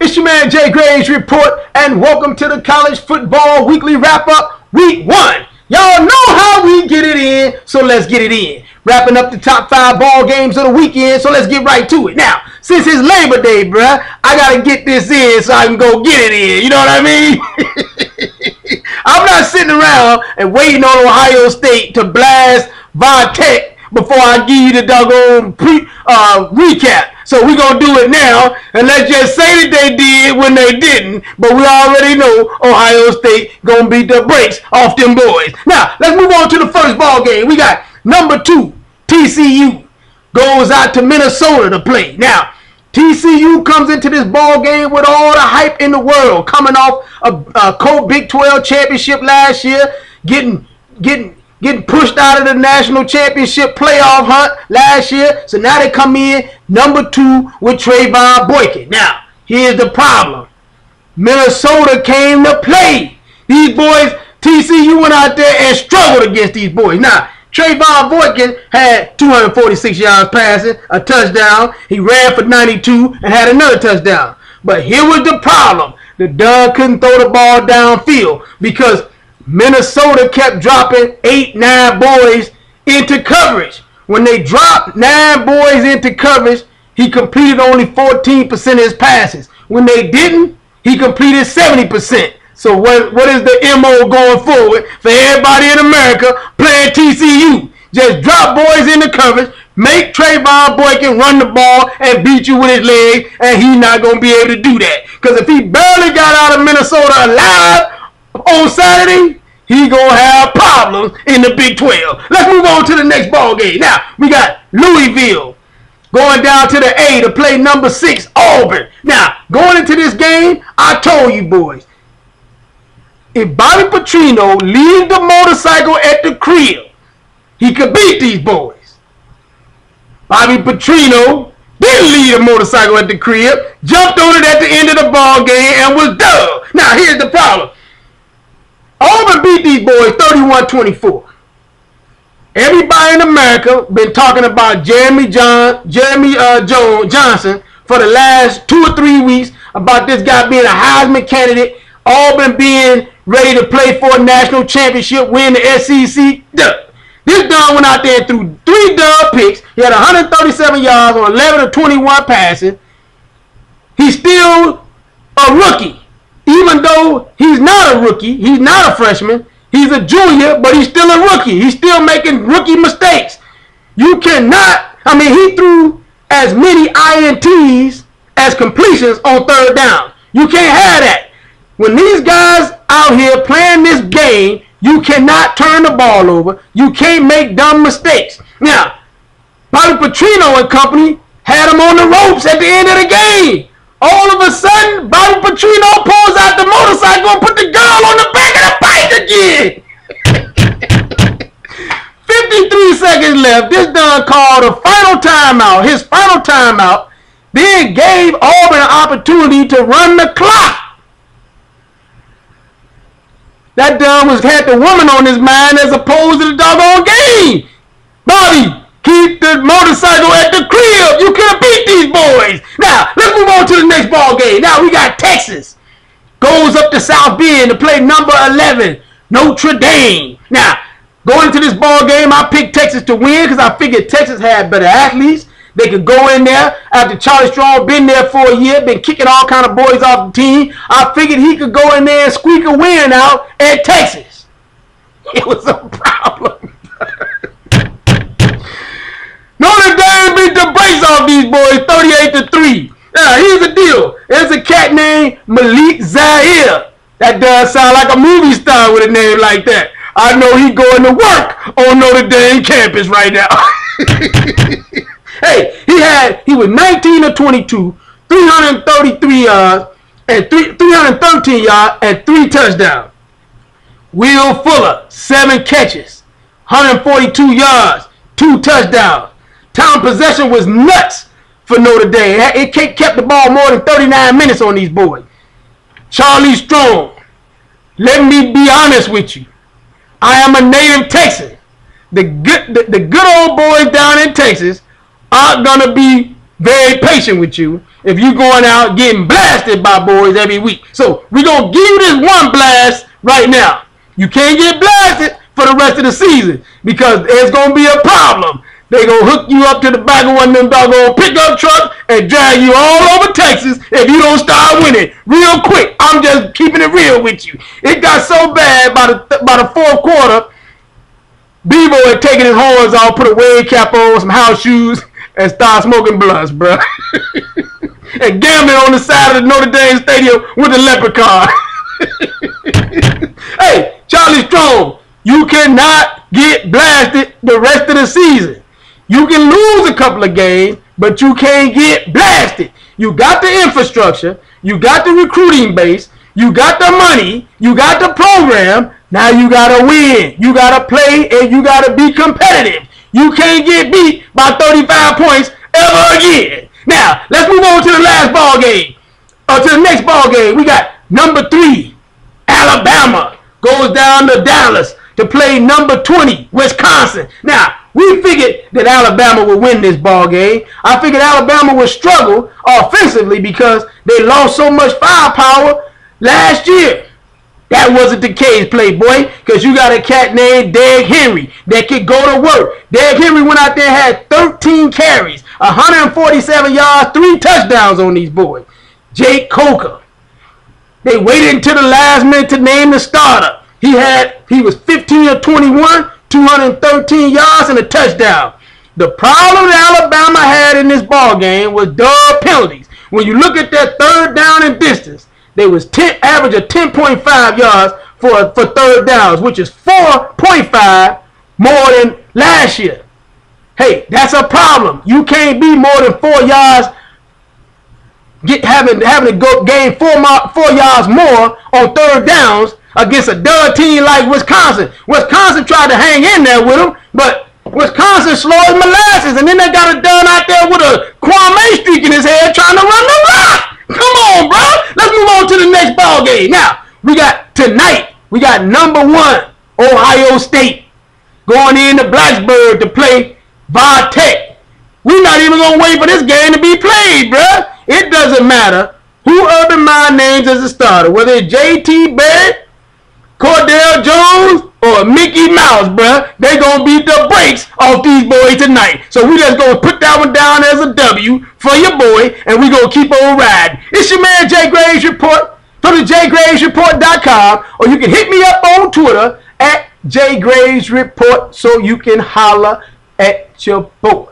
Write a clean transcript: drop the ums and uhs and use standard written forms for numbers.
It's your man Jay Graves Report, and welcome to the College Football Weekly Wrap-Up, Week 1. Y'all know how we get it in, so let's get it in. Wrapping up the top 5 ball games of the weekend, so let's get right to it. Now, since it's Labor Day, bruh, I gotta get this in so I can go get it in. You know what I mean? I'm not sitting around and waiting on Ohio State to blast Von Tech before I give you the doggone recap. So we're going to do it now, and let's just say that they did when they didn't, but we already know Ohio State going to beat the brakes off them boys. Now, let's move on to the first ball game. We got number 2, TCU, goes out to Minnesota to play. Now, TCU comes into this ball game with all the hype in the world, coming off a cold Big 12 championship last year, getting pushed out of the national championship playoff hunt last year. So now they come in number 2 with Trayvon Boykin. Now, here's the problem. Minnesota came to play. These boys, TCU went out there and struggled against these boys. Now, Trayvon Boykin had 246 yards passing, a touchdown. He ran for 92 and had another touchdown. But here was the problem. The Dub couldn't throw the ball downfield because Minnesota kept dropping 8-9 boys into coverage. When they dropped 9 boys into coverage, he completed only 14% of his passes. When they didn't, he completed 70%. So what is the MO going forward for everybody in America playing TCU? Just drop boys into coverage, make Trayvon Boykin run the ball and beat you with his leg, and he's not going to be able to do that. Because if he barely got out of Minnesota alive on Saturday, he gonna have problems in the Big 12. Let's move on to the next ball game. Now, we got Louisville going down to the A to play number 6, Auburn. Now, going into this game, I told you boys, if Bobby Petrino leaves the motorcycle at the crib, he could beat these boys. Bobby Petrino didn't leave the motorcycle at the crib, jumped on it at the end of the ball game, and was done. Now, here's the problem. Auburn beat these boys 31-24. Everybody in America been talking about Jeremy Johnson for the last 2 or 3 weeks about this guy being a Heisman candidate, Auburn being ready to play for a national championship, win the SEC. This Dub went out there and threw 3 Dub picks. He had 137 yards on 11 of 21 passing. He's still a rookie. Even though he's not a rookie, he's not a freshman, he's a junior, but he's still a rookie. He's still making rookie mistakes. You cannot, he threw as many INTs as completions on 3rd down. You can't have that. When these guys out here playing this game, you cannot turn the ball over. You can't make dumb mistakes. Now, Bobby Petrino and company had him on the ropes at the end of the game. All of a sudden, Bobby Petrino pulls out the motorcycle and put the girl on the back of the bike again. 53 seconds left. This done called a final timeout, his final timeout, then gave Auburn an opportunity to run the clock. That done had the woman on his mind as opposed to the doggone game. Bobby, keep the motorcycle at the crib. You could have beat these boys. Now, let's move on to the next ball game. Now, we got Texas. Goes up to South Bend to play number 11, Notre Dame. Now, going into this ball game, I picked Texas to win because I figured Texas had better athletes. They could go in there after Charlie Strong been there for a year, been kicking all kind of boys off the team. I figured he could go in there and squeak a win out at Texas. It was a problem. Notre Dame beat the brakes off these boys 38-3. Now, here's the deal. There's a cat named Malik Zaire. That does sound like a movie star with a name like that. I know he going to work on Notre Dame campus right now. Hey, he was 19 of 22, 333 yards, and 313 yards, and 3 touchdowns. Will Fuller, 7 catches, 142 yards, 2 touchdowns. Time possession was nuts for Notre Dame. It kept the ball more than 39 minutes on these boys. Charlie Strong, let me be honest with you. I am a native Texan. The good old boys down in Texas aren't going to be very patient with you if you going out getting blasted by boys every week. So we gonna give you this one blast right now. You can't get blasted for the rest of the season because there's gonna be a problem. They gonna hook you up to the back of one of them doggone pickup trucks and drag you all over Texas if you don't start winning real quick. I'm just keeping it real with you. It got so bad by the fourth quarter. Bevo had taken his horns off, put a wave cap on, some house shoes, and started smoking blunts, bro. And gambling on the side of the Notre Dame Stadium with a leprechaun. Hey, Charlie Strong, you cannot get blasted the rest of the season. You can lose a couple of games, but you can't get blasted. You got the infrastructure, you got the recruiting base, you got the money, you got the program. Now you got to win. You got to play and you got to be competitive. You can't get beat by 35 points ever again. Now, let's move on to the last ball game. To the next ball game. We got number 3, Alabama goes down to Dallas to play number 20, Wisconsin. Now, we figured that Alabama would win this ball game. I figured Alabama would struggle offensively because they lost so much firepower last year. That wasn't the case, Playboy, because you got a cat named Derrick Henry that could go to work. Derrick Henry went out there and had 13 carries, 147 yards, 3 touchdowns on these boys. Jake Coker. They waited until the last minute to name the starter. He was 15 of 21, 213 yards and a touchdown. The problem that Alabama had in this ball game was dub penalties. When you look at that third down and distance, they was average of 10.5 yards for third downs, which is 4.5 more than last year. Hey, that's a problem. You can't be more than 4 yards, having to go gain 4 yards more on third downs against a dud team like Wisconsin. Wisconsin tried to hang in there with them, but Wisconsin slow as molasses, and then they got a dud out there with a Kwame streak in his head trying to run the rock. Come on, bro. Let's move on to the next ball game. Now, we got number 1, Ohio State, going into Blacksburg to play Va-Tech. We're not even going to wait for this game to be played, bro. It doesn't matter who Urban Meyer names as a starter, whether it's J.T. Barrett, Cordell Jones, or Mickey Mouse, bruh. They gonna beat the brakes off these boys tonight. So we just gonna put that one down as a W for your boy, and we gonna keep on riding. It's your man Jay Graves Report from TheJayGravesReport.com, or you can hit me up on Twitter at JayGravesReport so you can holler at your boy.